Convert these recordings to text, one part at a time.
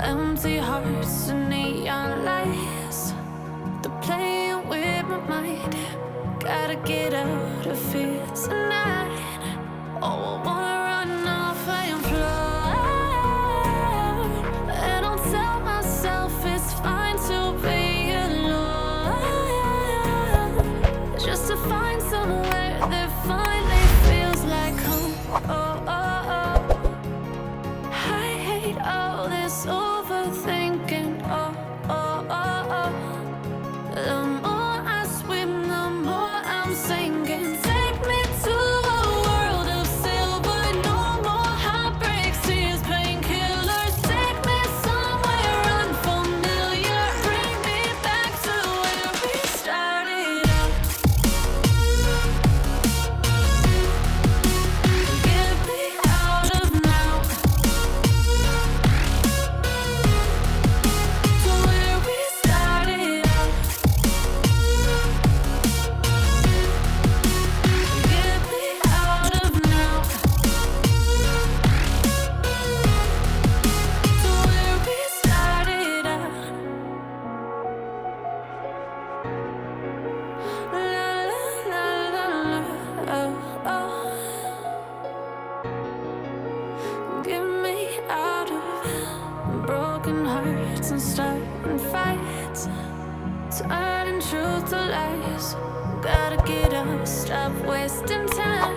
Empty hearts and neon lights, they're playing with my mind. Gotta get out of here tonight. Oh, I wanna run off and fly. And I'll tell myself it's fine to be alone, just to find somewhere that finally feels like home. Oh, oh, oh. I hate all this overthinking. Oh, oh, oh, oh. The more I swim, the more I'm sinking. Take me to a world of silver. No more heartbreaks, tears, painkillers. Take me somewhere unfamiliar. Bring me back to where we started out. Get me out of now, to where we started out. Get me out of now, to where we started out. La la la la la, oh, oh. Get me out of broken hearts and starting fights, turning truth to lies. Gotta get up, stop wasting time.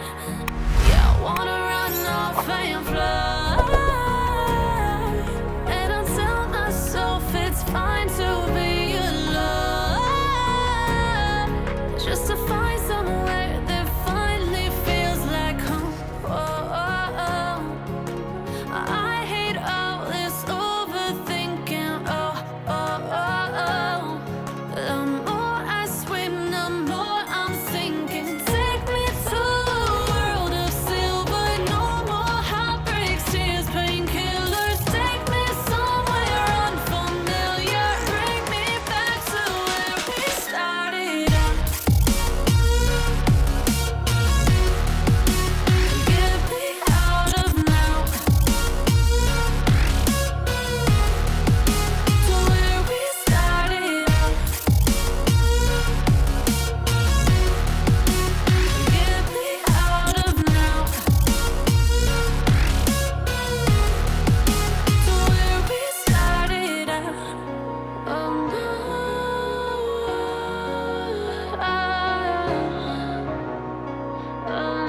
Yeah, I wanna run off and fly. And I'll tell myself it's fine to be alone, just to find somewhere that finally feels like home. Oh, oh, oh. I hate all this overthinking. Oh, oh, oh, oh. The more I swim, the more I'm sinking. Take me to a world of silver. No more heartbreaks, tears, painkillers. Take me somewhere unfamiliar. Bring me back to where we started out. Get me out of now, to where we started out. Get me out of now, to where we started out. Oh no, oh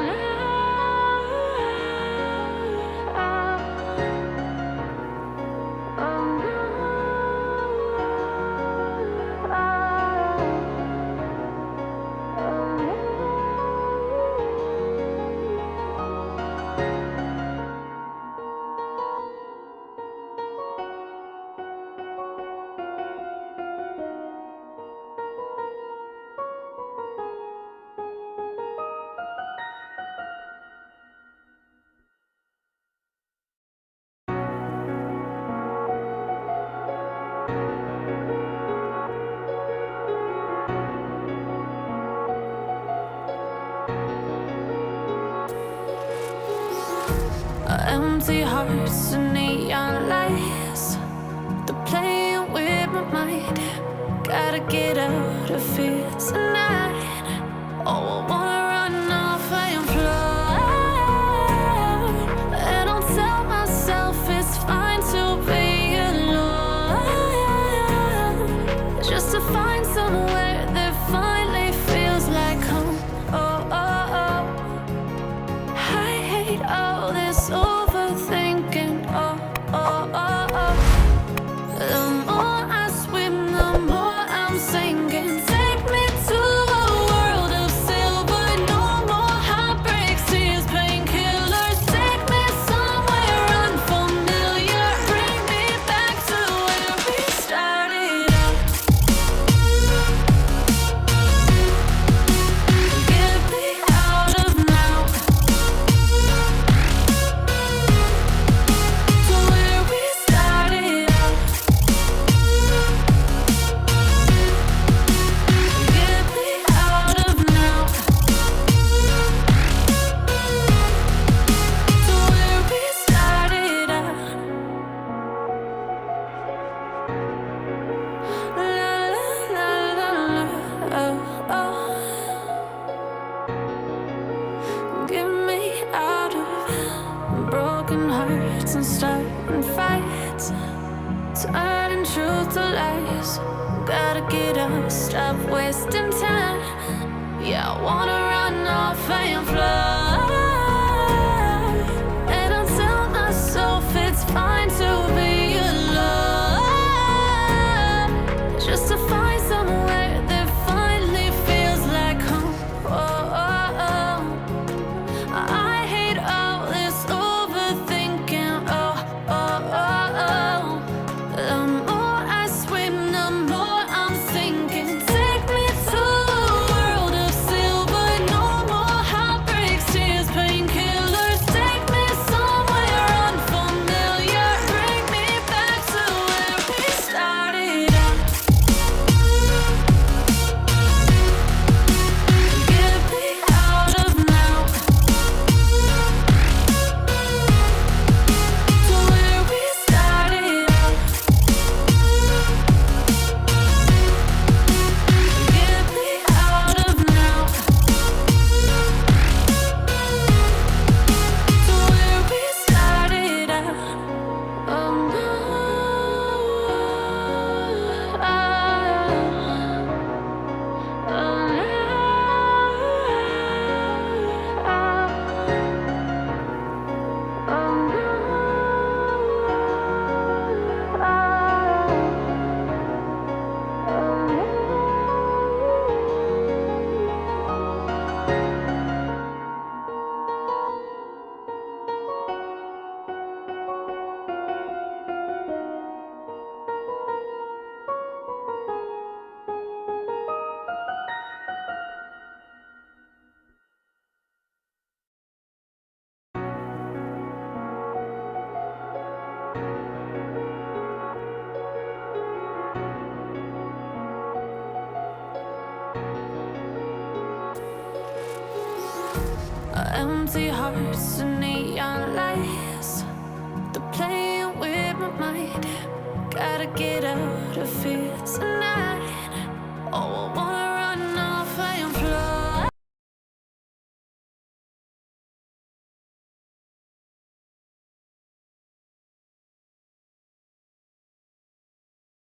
empty hearts and neon lights, they're playing with my mind. Gotta get out of here tonight. Oh, I wanna run off and fly. And I'll tell myself it's fine to be alone, just to find somewhere that finally feels like home. Oh, oh, oh. I hate all this overthinking. Oh, oh, oh, oh. The more I swim, the more I'm sinking. Take me to a world of silver. get up, stop wasting time. Yeah, I wanna run off and fly. And I'll tell myself it's fine to be alone, just to find somewhere that finally feels like home. I hate all this overthinking. The more I swim, the more I'm sinking. Take me to a world of silver, no more heartbreaks, tears, painkillers. Take me somewhere unfamiliar, bring me back to where we started out. Get me out of now, to where we started out. Get me out of now, to where we started out. Oh no. Empty hearts and neon lights, they're playing with my mind. Gotta get out of here tonight. Oh, I want